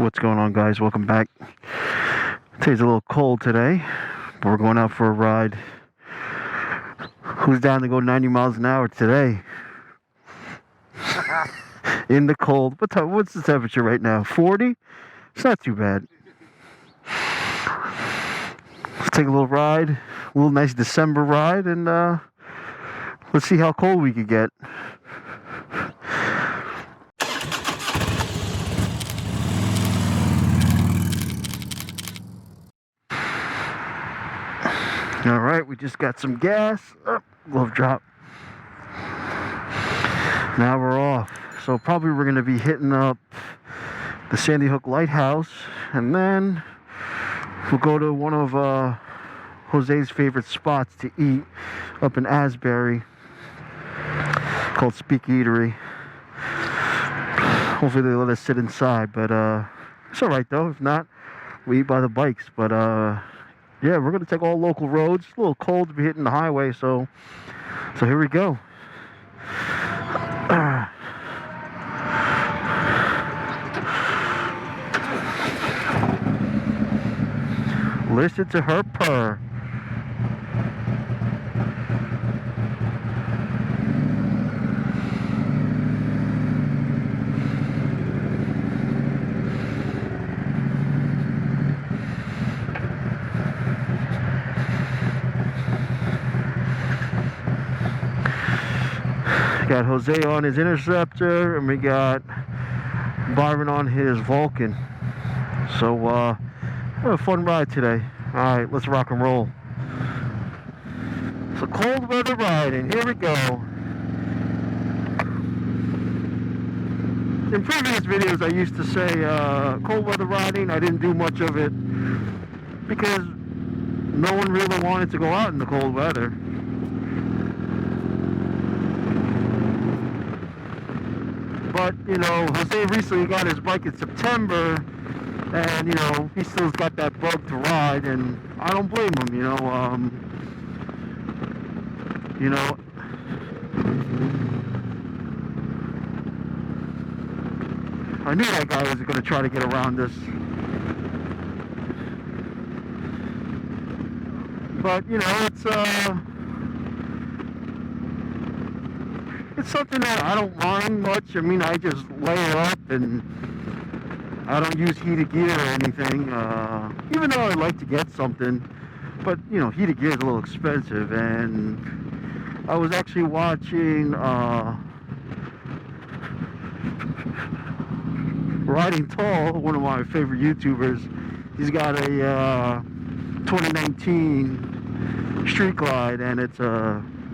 What's going on, guys? Welcome back. Today's a little cold today, but we're going out for a ride. Who's down to go 90 miles an hour today? In the cold. What's the temperature right now? 40? It's not too bad. Let's take a little ride, a little nice December ride, and let's see how cold we could get. All right, we just got some gas. Glove drop. Now we're off. So probably we're going to be hitting up the Sandy Hook Lighthouse, and then we'll go to one of Jose's favorite spots to eat up in Asbury called Speak Eatery. Hopefully they let us sit inside, but it's all right though. If not, we eat by the bikes. But yeah, we're going to take all local roads. It's a little cold to be hitting the highway, so here we go. Listen to her purr. Got Jose on his Interceptor, and we got Byron on his Vulcan. So, a fun ride today. Alright, let's rock and roll. So, cold weather riding. Here we go. In previous videos, I used to say cold weather riding. I didn't do much of it because no one really wanted to go out in the cold weather. But, you know, Jose recently got his bike in September, and, you know, he still's got that bug to ride, and I don't blame him, you know. I knew that guy was going to try to get around us. But, you know, it's something that I don't mind much. I mean, I just lay it up, and I don't use heated gear or anything. Even though I like to get something, but you know, heated gear is a little expensive. And I was actually watching Riding Tall, one of my favorite YouTubers. He's got a 2019 Street Glide, and it's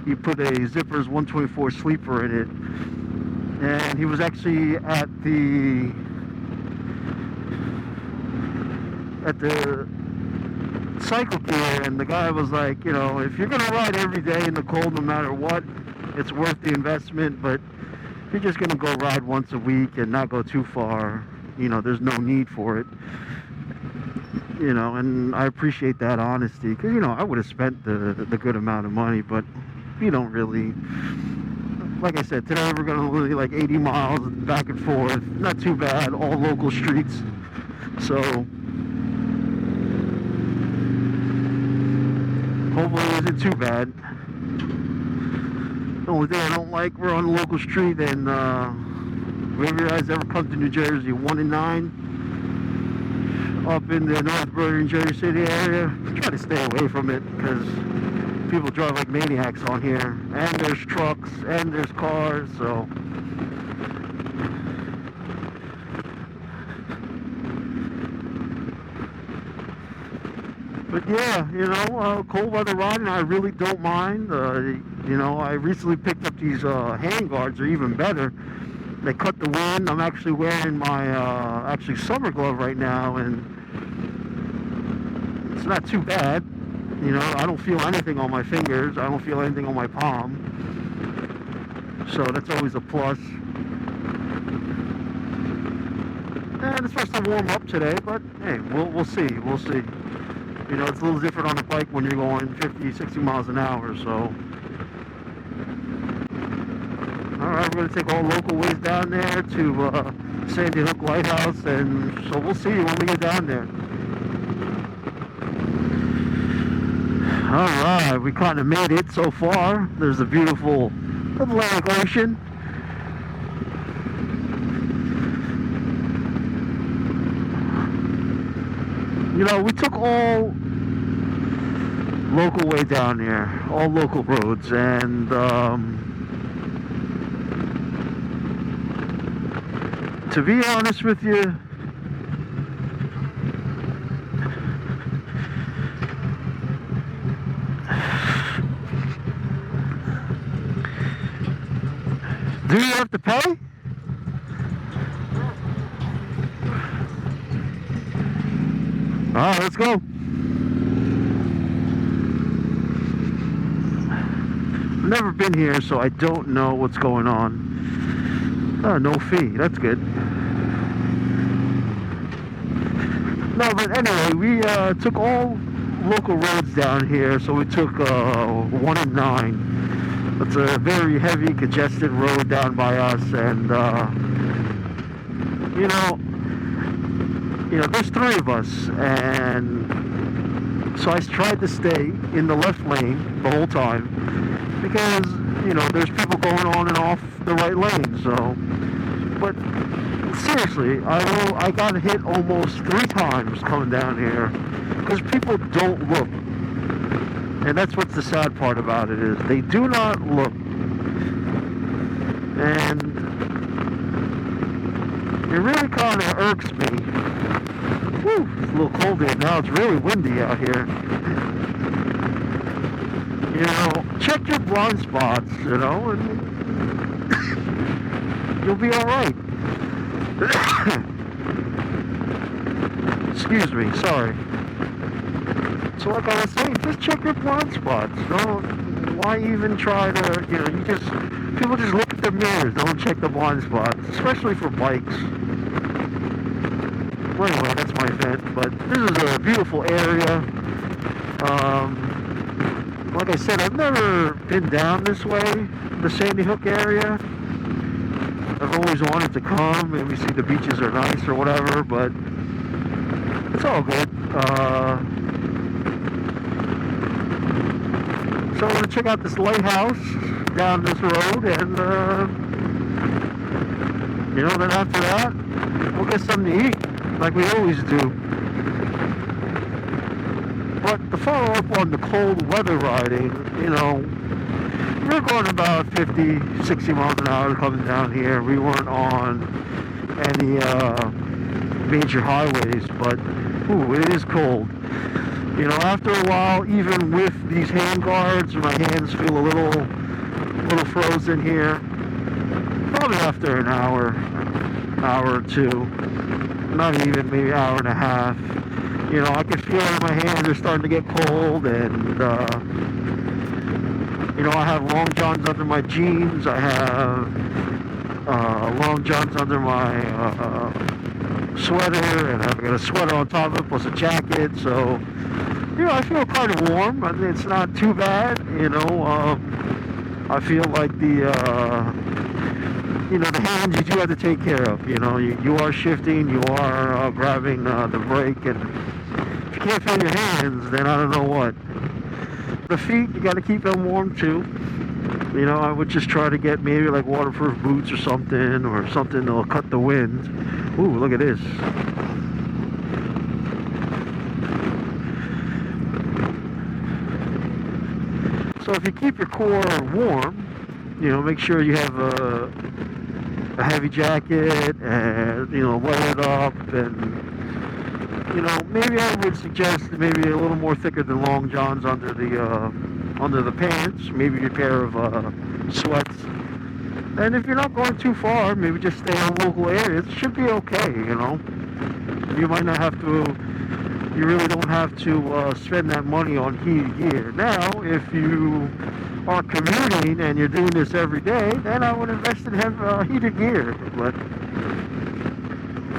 he put a Zippers 124 sleeper in it, and he was actually at the cycle gear, and the guy was like, you know, if you're gonna ride every day in the cold, no matter what, it's worth the investment. But if you're just gonna go ride once a week and not go too far, you know, there's no need for it. You know, and I appreciate that honesty, because, you know, I would have spent the good amount of money, but you don't really. Like I said, today we're going to really like 80 miles back and forth. Not too bad, all local streets. So hopefully it isn't too bad. The only thing I don't like, we're on a local street, and whoever you guys ever come to New Jersey, 1 and 9, up in the North Bergen, Jersey City area, try to stay away from it, because people drive like maniacs on here, and there's trucks, and there's cars, so. But yeah, you know, cold weather riding, I really don't mind. You know, I recently picked up these hand guards, they're even better. They cut the wind. I'm actually wearing my summer glove right now, and it's not too bad. You know, I don't feel anything on my fingers. I don't feel anything on my palm. So that's always a plus. And it's supposed to warm up today, but hey, we'll see. We'll see. You know, it's a little different on a bike when you're going 50, 60 miles an hour, so. Alright, we're going to take all local ways down there to Sandy Hook Lighthouse, and so we'll see when we get down there. Alright, we kind of made it so far. There's a beautiful Atlantic Ocean. You know, we took all local way down here, all local roads, and to be honest with you, do you have to pay? Alright, let's go. I've never been here, so I don't know what's going on. Oh, no fee. That's good. No, but anyway, we took all local roads down here, so we took 1 and 9. It's a very heavy, congested road down by us, and you know, there's 3 of us, and so I tried to stay in the left lane the whole time because, you know, there's people going on and off the right lane. So, but seriously, I got hit almost 3 times coming down here because people don't look, and that's what's the sad part about it, is they do not look, and it really kind of irks me. Whew, it's a little cold here now. It's really windy out here. You know, check your blind spots, you know, and you'll be alright. Excuse me, sorry. So like I was saying, just check your blind spots. Why even try to, you know, people just look at the mirrors, don't check the blind spots, especially for bikes. Well, anyway, that's my vent, but this is a beautiful area. Like I said, I've never been down this way, the Sandy Hook area. I've always wanted to come, maybe see the beaches are nice or whatever, but it's all good. So I'm going to check out this lighthouse down this road, and you know, then after that, we'll get something to eat, like we always do. But to follow up on the cold weather riding, you know, we're going about 50, 60 miles an hour coming down here. We weren't on any major highways, but ooh, it is cold. You know, after a while, even with these hand guards, my hands feel a little frozen here. Probably after an hour or 2, not even, maybe an hour and a half. You know, I can feel it in my hands are starting to get cold, and you know, I have long johns under my jeans. I have long johns under my sweater, and I've got a sweater on top of it plus a jacket. So, you know, I feel kind of warm. I mean, it's not too bad. You know, I feel like the you know, the hands you do have to take care of. You know, you are shifting, you are grabbing the brake, and if you can't feel your hands, then I don't know what. The feet, you got to keep them warm too. You know, I would just try to get maybe like waterproof boots or something that'll cut the wind. Ooh, look at this. So if you keep your core warm, you know, make sure you have a heavy jacket, and, you know, wear it up, and, you know, maybe I would suggest maybe a little more thicker than long johns under the pants, maybe a pair of sweats. And if you're not going too far, maybe just stay in local areas. It should be okay, you know. You might not have to, you really don't have to spend that money on heated gear. Now, if you are commuting and you're doing this every day, then I would invest in heated gear. But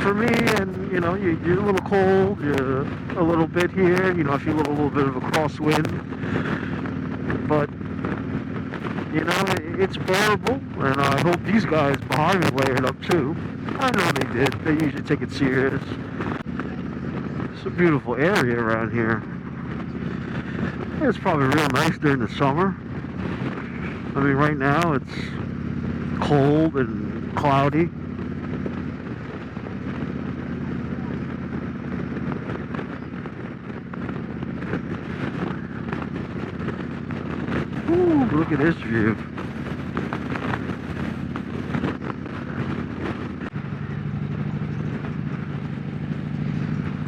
for me, and you know, you're a little cold, you're a little bit here, you know, I feel a little bit of a crosswind, but you know, it's bearable, and I hope these guys behind me layered up too. I know they did. They usually take it serious. It's a beautiful area around here. It's probably real nice during the summer. I mean, right now it's cold and cloudy. Ooh, look at this view.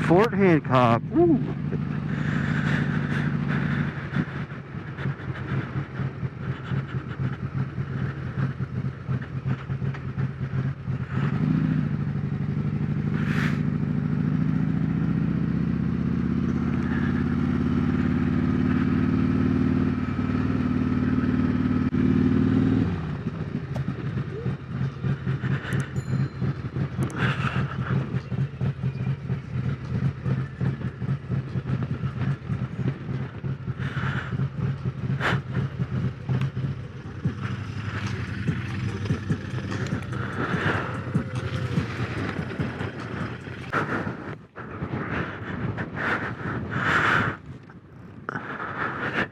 Fort Hancock. Ooh.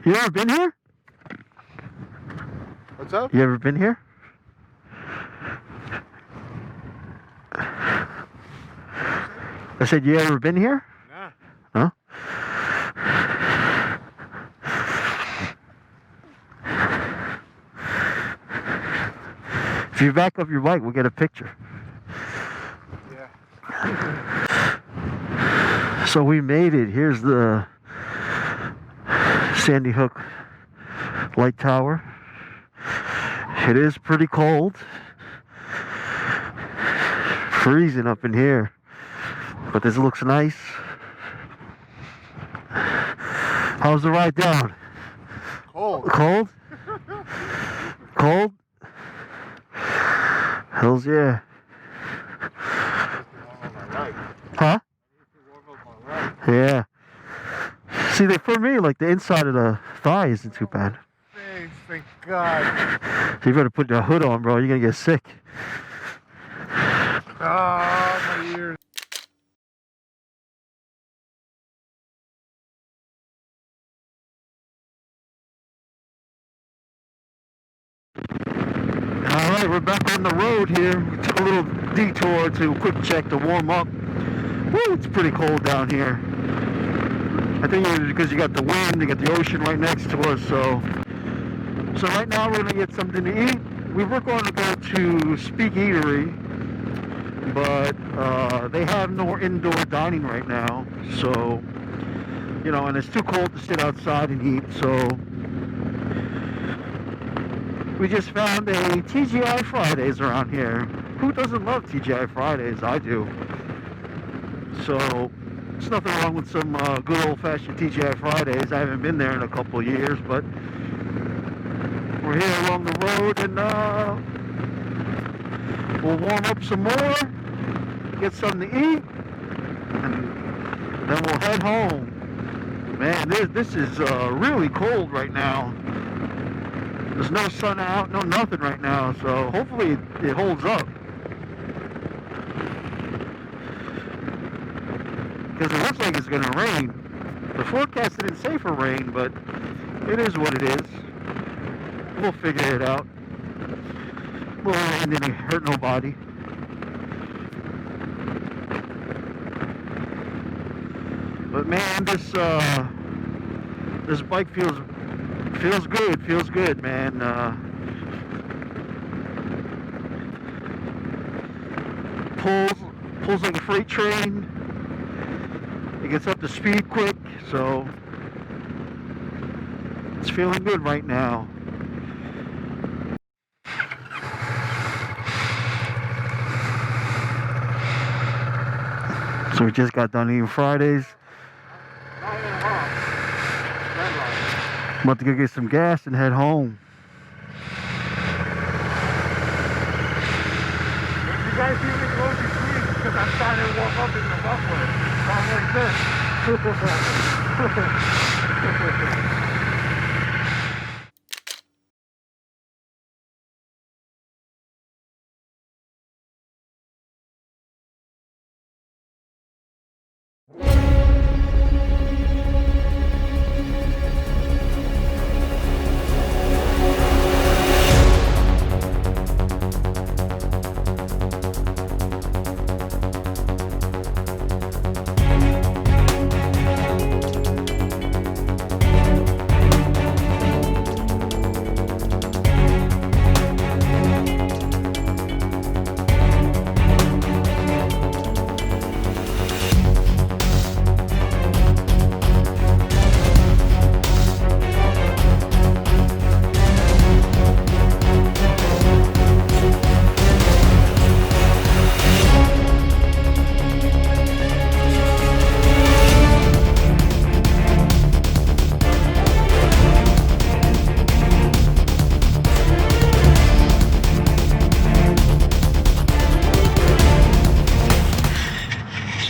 You ever been here? What's up? You ever been here? I said, you ever been here? Nah. Huh? If you back up your bike, we'll get a picture. Yeah. So we made it. Here's the Sandy Hook Light Tower. It is pretty cold. Freezing up in here. But this looks nice. How's the ride down? Cold. Cold? Cold? Hells yeah. Huh? Yeah. See, for me, like the inside of the thigh isn't too bad. Thank God. So you better put the hood on, bro. You're gonna get sick. Ah, my ears. Alright, we're back on the road here. We took a little detour to quick check to warm up. Woo, it's pretty cold down here. I think it's because you got the wind, you got the ocean right next to us, so right now we're gonna get something to eat. We were going to go to Speak Eatery, but they have no indoor dining right now, so you know, and it's too cold to sit outside and eat, so we just found a TGI Fridays around here. Who doesn't love TGI Fridays? I do. So there's nothing wrong with some good old-fashioned TGI Fridays. I haven't been there in a couple of years, but we're here along the road, and we'll warm up some more, get something to eat, and then we'll head home. Man, this is really cold right now. There's no sun out, no nothing right now, so hopefully it holds up. Because it looks like it's going to rain. The forecast didn't say for rain, but it is what it is. We'll figure it out. Well, it didn't hurt nobody. But man, this bike feels good, man. Pulls like a freight train. It gets up to speed quick, so it's feeling good right now. So we just got done eating Fridays. I'm about to go get some gas and head home. If you guys see me close your sleeves, because I'm starting to walk up in the muffler. Sounds like this.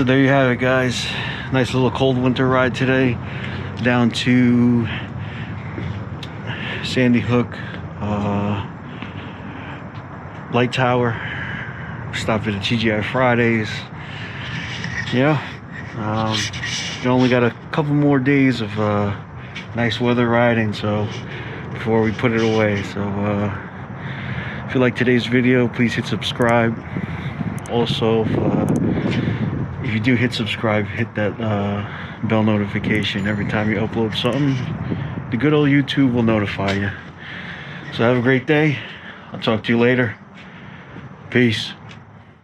there you have it, guys. Nice little cold winter ride today down to Sandy Hook Light Tower. Stopped at the TGI Fridays. Yeah, we only got a couple more days of nice weather riding, so before we put it away. So if you like today's video, please hit subscribe. Also, if you do hit subscribe, hit that bell notification every time you upload something. The good old YouTube will notify you. So have a great day. I'll talk to you later. Peace.